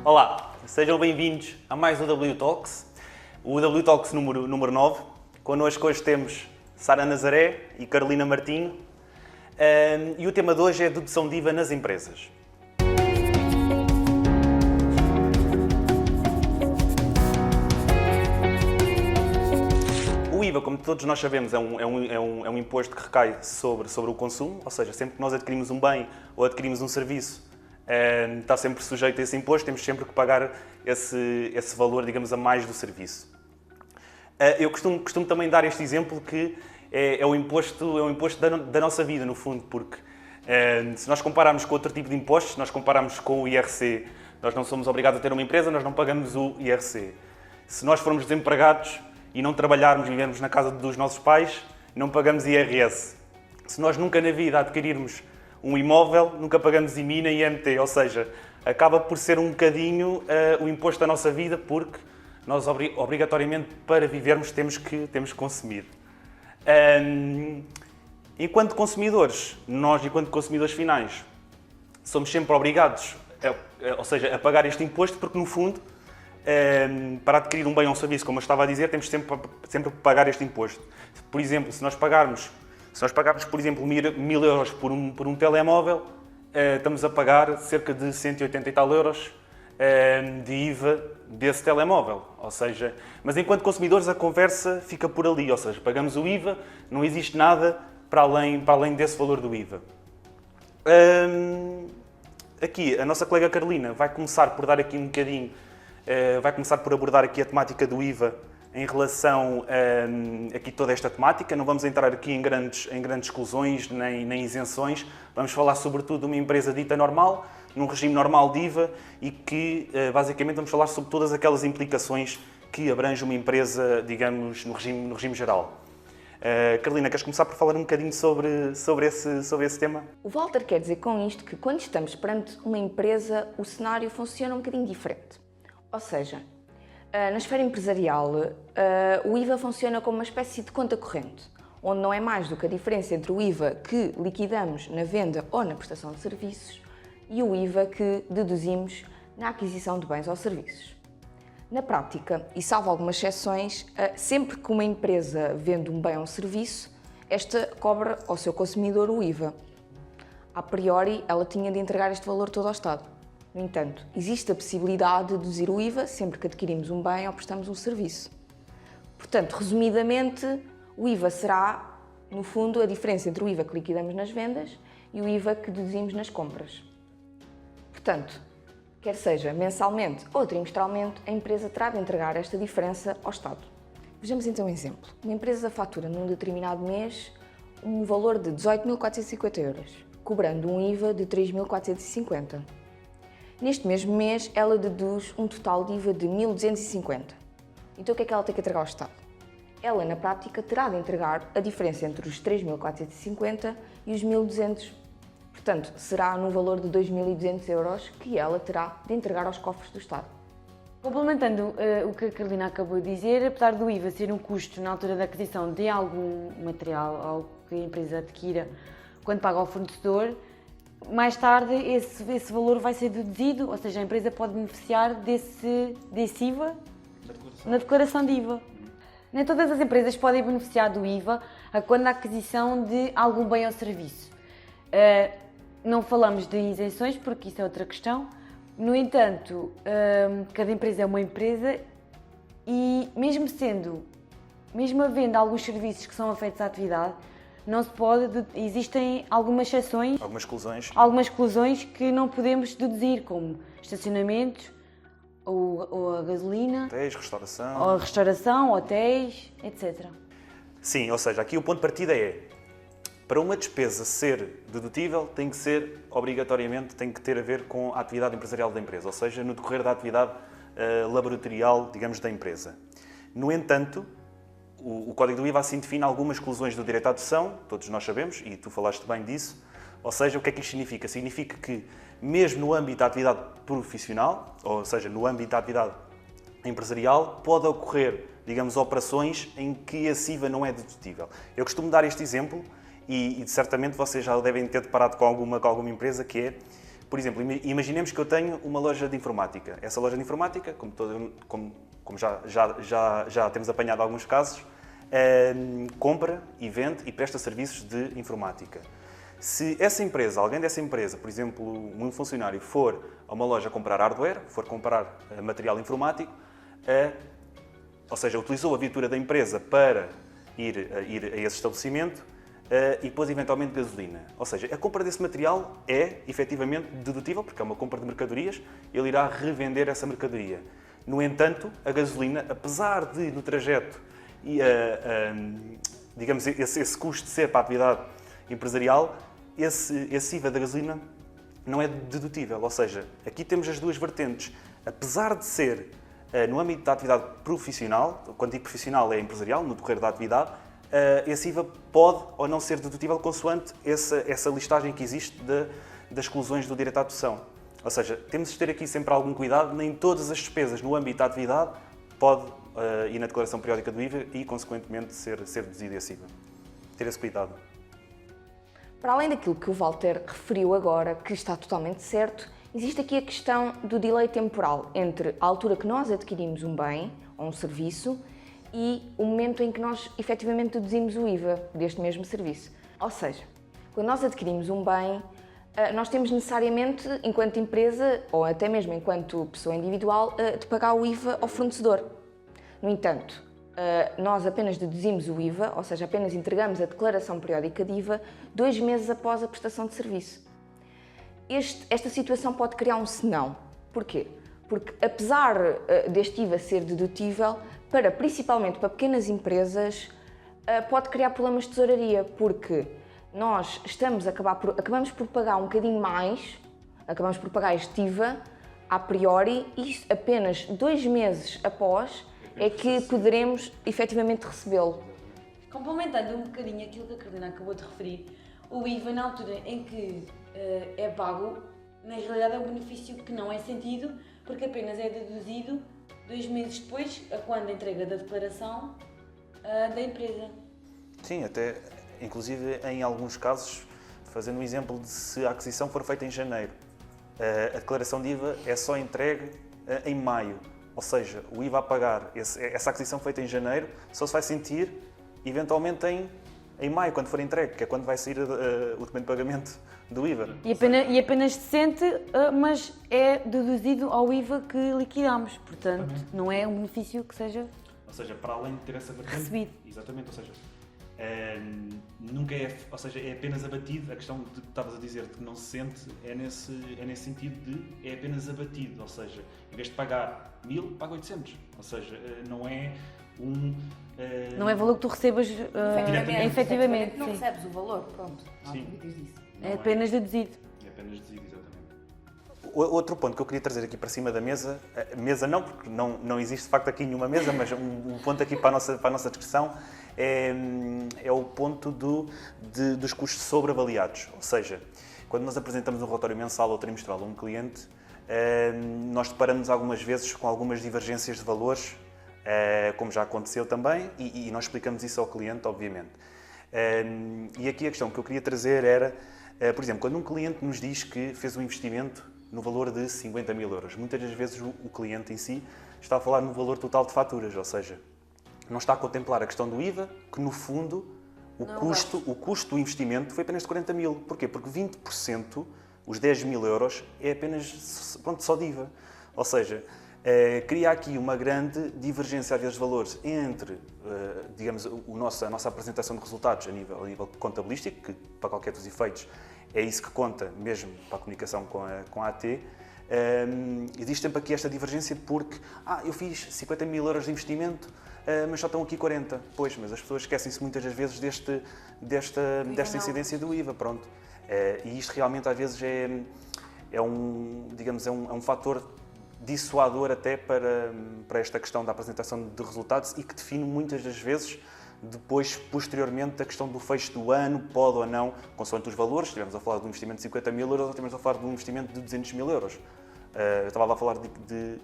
Olá, sejam bem-vindos a mais um W Talks, o W Talks número 9. Connosco hoje temos Sara Nazaré e Carolina Martinho e o tema de hoje é dedução de IVA nas empresas. O IVA, como todos nós sabemos, é um imposto que recai sobre o consumo, ou seja, sempre que nós adquirimos um bem ou adquirimos um serviço, está sempre sujeito a esse imposto, temos sempre que pagar esse valor, digamos, a mais do serviço. Eu costumo também dar este exemplo que é o imposto da nossa vida, no fundo, porque se nós compararmos com outro tipo de impostos, se nós compararmos com o IRC, nós não somos obrigados a ter uma empresa, nós não pagamos o IRC. Se nós formos desempregados e não trabalharmos, vivermos na casa dos nossos pais, não pagamos IRS. Se nós nunca na vida adquirirmos um imóvel, nunca pagamos IMI nem IMT, ou seja, acaba por ser um bocadinho o imposto da nossa vida, porque nós obrigatoriamente para vivermos temos que consumir. Enquanto consumidores, nós enquanto consumidores finais, somos sempre obrigados, ou seja, a pagar este imposto, porque no fundo, para adquirir um bem ou um serviço, como eu estava a dizer, temos sempre que pagar este imposto. Por exemplo, se nós pagarmos, por exemplo, 1000 euros por um telemóvel, estamos a pagar cerca de 180 e tal euros de IVA desse telemóvel. Ou seja, mas enquanto consumidores a conversa fica por ali, ou seja, pagamos o IVA, não existe nada para além desse valor do IVA. Aqui, a nossa colega Carolina vai começar por dar aqui um bocadinho, vai começar por abordar aqui a temática do IVA em relação a aqui toda esta temática. Não vamos entrar aqui em grandes exclusões nem isenções. Vamos falar sobretudo de uma empresa dita normal, num regime normal de IVA e que basicamente vamos falar sobre todas aquelas implicações que abrange uma empresa, digamos, no regime geral. Carolina, queres começar por falar um bocadinho sobre esse tema? O Walter quer dizer com isto que quando estamos perante uma empresa, o cenário funciona um bocadinho diferente. Ou seja, na esfera empresarial, o IVA funciona como uma espécie de conta corrente, onde não é mais do que a diferença entre o IVA que liquidamos na venda ou na prestação de serviços e o IVA que deduzimos na aquisição de bens ou serviços. Na prática, e salvo algumas exceções, sempre que uma empresa vende um bem ou um serviço, esta cobra ao seu consumidor o IVA. A priori, ela tinha de entregar este valor todo ao Estado. No entanto, existe a possibilidade de deduzir o IVA sempre que adquirimos um bem ou prestamos um serviço. Portanto, resumidamente, o IVA será, no fundo, a diferença entre o IVA que liquidamos nas vendas e o IVA que deduzimos nas compras. Portanto, quer seja mensalmente ou trimestralmente, a empresa terá de entregar esta diferença ao Estado. Vejamos então um exemplo. Uma empresa fatura num determinado mês um valor de 18.450 euros, cobrando um IVA de 3.450. Neste mesmo mês, ela deduz um total de IVA de 1.250. Então, o que é que ela tem que entregar ao Estado? Ela, na prática, terá de entregar a diferença entre os 3.450 e os 1.200. Portanto, será no valor de 2.200 euros que ela terá de entregar aos cofres do Estado. Complementando o que a Carolina acabou de dizer, apesar do IVA ser um custo na altura da aquisição de algum material, algo que a empresa adquira quando paga ao fornecedor, mais tarde esse valor vai ser deduzido, ou seja, a empresa pode beneficiar desse IVA na declaração de IVA. Nem todas as empresas podem beneficiar do IVA quando a aquisição de algum bem ou serviço. Não falamos de isenções porque isso é outra questão. No entanto, cada empresa é uma empresa e mesmo havendo alguns serviços que são afetos à atividade, não se pode, existem algumas exceções, algumas exclusões que não podemos deduzir, como estacionamentos, ou a gasolina, Hotéis, restauração. ou a restauração, hotéis, etc. Sim, ou seja, aqui o ponto de partida é, para uma despesa ser dedutível, tem que ter a ver com a atividade empresarial da empresa, ou seja, no decorrer da atividade laboratorial, digamos, da empresa. No entanto, o Código do IVA assim define algumas exclusões do direito à dedução, todos nós sabemos, e tu falaste bem disso. Ou seja, o que é que isto significa? Significa que, mesmo no âmbito da atividade profissional, ou seja, no âmbito da atividade empresarial, pode ocorrer, digamos, operações em que esse IVA não é dedutível. Eu costumo dar este exemplo e certamente vocês já devem ter deparado com alguma empresa que é, por exemplo, imaginemos que eu tenho uma loja de informática. Essa loja de informática, como já temos apanhado alguns casos, compra e vende e presta serviços de informática. Se essa empresa, alguém dessa empresa, por exemplo, um funcionário, for a uma loja comprar hardware, for comprar material informático, ou seja, utilizou a viatura da empresa para ir a esse estabelecimento e depois eventualmente gasolina. Ou seja, a compra desse material é efetivamente dedutível, porque é uma compra de mercadorias, ele irá revender essa mercadoria. No entanto, a gasolina, apesar de no trajeto, digamos, esse custo de ser para a atividade empresarial, esse IVA da gasolina não é dedutível. Ou seja, aqui temos as duas vertentes. Apesar de ser no âmbito da atividade profissional, quando digo profissional é empresarial, no decorrer da atividade, esse IVA pode ou não ser dedutível consoante essa listagem que existe das exclusões do direito à dedução. Ou seja, temos de ter aqui sempre algum cuidado, nem todas as despesas no âmbito da atividade pode ir na declaração periódica do IVA e, consequentemente, ser deduzido esse IVA. Ter esse cuidado. Para além daquilo que o Walter referiu agora, que está totalmente certo, existe aqui a questão do delay temporal entre a altura que nós adquirimos um bem ou um serviço e o momento em que nós efetivamente deduzimos o IVA deste mesmo serviço. Ou seja, quando nós adquirimos um bem, nós temos necessariamente, enquanto empresa ou até mesmo enquanto pessoa individual, de pagar o IVA ao fornecedor. No entanto, nós apenas deduzimos o IVA, ou seja, apenas entregamos a declaração periódica de IVA 2 meses após a prestação de serviço. Esta situação pode criar um senão. Porquê? Porque apesar deste IVA ser dedutível, principalmente para pequenas empresas, pode criar problemas de tesouraria, porque nós acabamos por pagar um bocadinho mais, acabamos por pagar este IVA a priori e apenas 2 meses após é que poderemos efetivamente recebê-lo. Complementando um bocadinho aquilo que a Carolina acabou de referir, o IVA na altura em que é pago, na realidade é um benefício que não é sentido, porque apenas é deduzido 2 meses depois, a quando a entrega da declaração da empresa. Sim, até inclusive em alguns casos, fazendo um exemplo de se a aquisição for feita em janeiro, a declaração de IVA é só entregue em maio. Ou seja, o IVA a pagar, essa aquisição feita em janeiro, só se vai sentir eventualmente em maio, quando for entregue, que é quando vai sair o documento de pagamento do IVA. E apenas se sente, mas é deduzido ao IVA que liquidamos. Portanto, não é um benefício que seja Ou seja, para além de ter essa vertente... recebido. Exatamente, ou seja, nunca é, ou seja, é apenas abatido. A questão de que estavas a dizer de que não se sente é nesse sentido de é apenas abatido, ou seja, em vez de pagar 1000, paga 800, ou seja, não é não é valor que tu recebas efetivamente. Não recebes o valor, pronto. Sim. É apenas deduzido. É apenas deduzido, exatamente. Outro ponto que eu queria trazer aqui para cima da mesa, não, porque não existe de facto aqui nenhuma mesa, mas um ponto aqui para a nossa discussão é o ponto dos custos sobreavaliados. Ou seja, quando nós apresentamos um relatório mensal ou trimestral a um cliente, nós deparamos algumas vezes com algumas divergências de valores, como já aconteceu também, e nós explicamos isso ao cliente, obviamente. E aqui a questão que eu queria trazer era, por exemplo, quando um cliente nos diz que fez um investimento no valor de 50 mil euros, muitas das vezes o cliente em si está a falar no valor total de faturas, ou seja, não está a contemplar a questão do IVA, que no fundo o custo do investimento foi apenas de 40 mil. Porquê? Porque 20%, os 10 mil euros, é apenas só de IVA. Ou seja, cria aqui uma grande divergência às vezes de valores entre, digamos, a nossa apresentação de resultados a nível contabilístico, que para qualquer dos efeitos é isso que conta mesmo para a comunicação com a AT. Existe sempre aqui esta divergência porque eu fiz 50 mil euros de investimento, mas só estão aqui 40. Pois, mas as pessoas esquecem-se muitas das vezes desta incidência do IVA. Pronto. E isto realmente às vezes é um fator dissuador até para esta questão da apresentação de resultados e que define muitas das vezes depois, posteriormente, a questão do fecho do ano, pode ou não, consoante os valores. Estivemos a falar de um investimento de 50 mil euros ou estivemos a falar de um investimento de 200 mil euros. Eu estava lá a falar de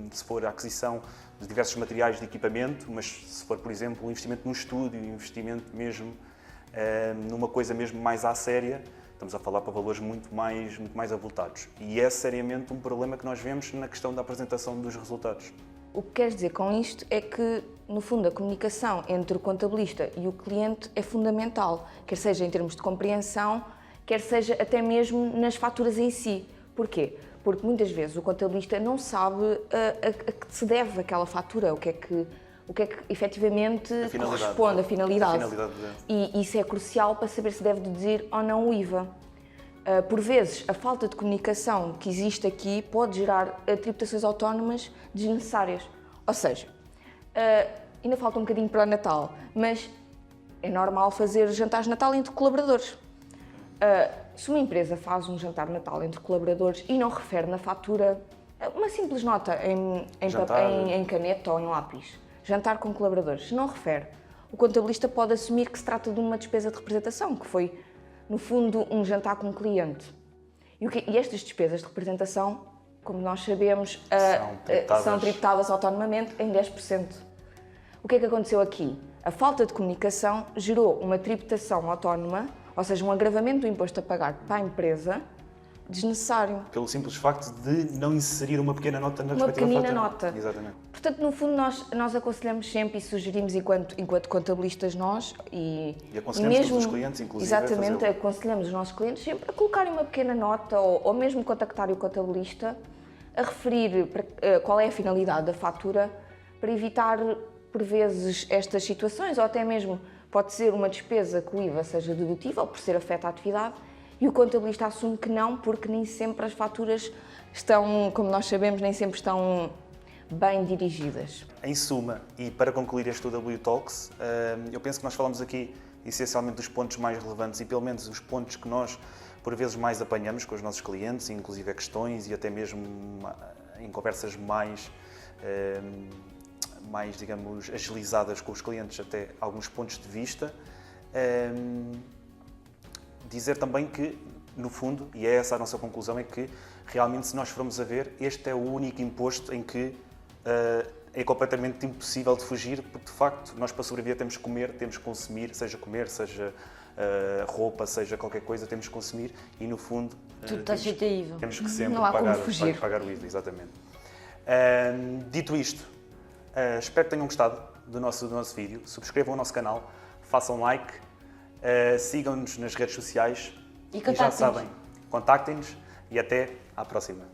se for a aquisição de diversos materiais de equipamento, mas se for, por exemplo, um investimento num estúdio, um investimento mesmo numa coisa mesmo mais à séria, estamos a falar para valores muito mais avultados. E é seriamente um problema que nós vemos na questão da apresentação dos resultados. O que queres dizer com isto é que, no fundo, a comunicação entre o contabilista e o cliente é fundamental, quer seja em termos de compreensão, quer seja até mesmo nas faturas em si. Porquê? Porque muitas vezes o contabilista não sabe a que se deve aquela fatura, o que é que efetivamente corresponde, a finalidade. E isso é crucial para saber se deve deduzir ou não o IVA. Por vezes, a falta de comunicação que existe aqui pode gerar tributações autónomas desnecessárias. Ou seja, ainda falta um bocadinho para o Natal, mas é normal fazer jantares de Natal entre colaboradores. Se uma empresa faz um jantar de Natal entre colaboradores e não refere na fatura uma simples nota em caneta ou em lápis, jantar com colaboradores, se não refere, o contabilista pode assumir que se trata de uma despesa de representação, que foi, no fundo, um jantar com um cliente. E estas despesas de representação, como nós sabemos, são tributadas autonomamente em 10%. O que é que aconteceu aqui? A falta de comunicação gerou uma tributação autónoma, ou seja, um agravamento do imposto a pagar para a empresa, desnecessário. Pelo simples facto de não inserir uma pequena nota na respectiva fatura. Uma pequenina nota. Exatamente. Portanto, no fundo, nós aconselhamos sempre e sugerimos, enquanto contabilistas nós, e aconselhamos mesmo, todos os clientes, inclusive, exatamente, aconselhamos os nossos clientes sempre a colocarem uma pequena nota ou mesmo contactarem o contabilista a referir qual é a finalidade da fatura para evitar, por vezes, estas situações, ou até mesmo pode ser uma despesa que o IVA seja dedutível por ser afeta à atividade, e o contabilista assume que não, porque nem sempre as faturas estão, como nós sabemos, nem sempre estão bem dirigidas. Em suma, e para concluir este W Talks, eu penso que nós falamos aqui essencialmente dos pontos mais relevantes e pelo menos os pontos que nós, por vezes, mais apanhamos com os nossos clientes, inclusive a questões e até mesmo em conversas mais, digamos, agilizadas com os clientes, até alguns pontos de vista. Dizer também que, no fundo, e é essa a nossa conclusão, é que realmente, se nós formos a ver, este é o único imposto em que é completamente impossível de fugir, porque de facto nós para sobreviver temos que comer, temos que consumir, seja roupa, seja qualquer coisa, temos que consumir e no fundo tudo está cheio de IVA. Temos que sempre não há como fugir. pagar o IVA, exatamente. Dito isto, espero que tenham gostado do nosso vídeo, subscrevam o nosso canal, façam like, sigam-nos nas redes sociais E já sabem, contactem-nos e até à próxima.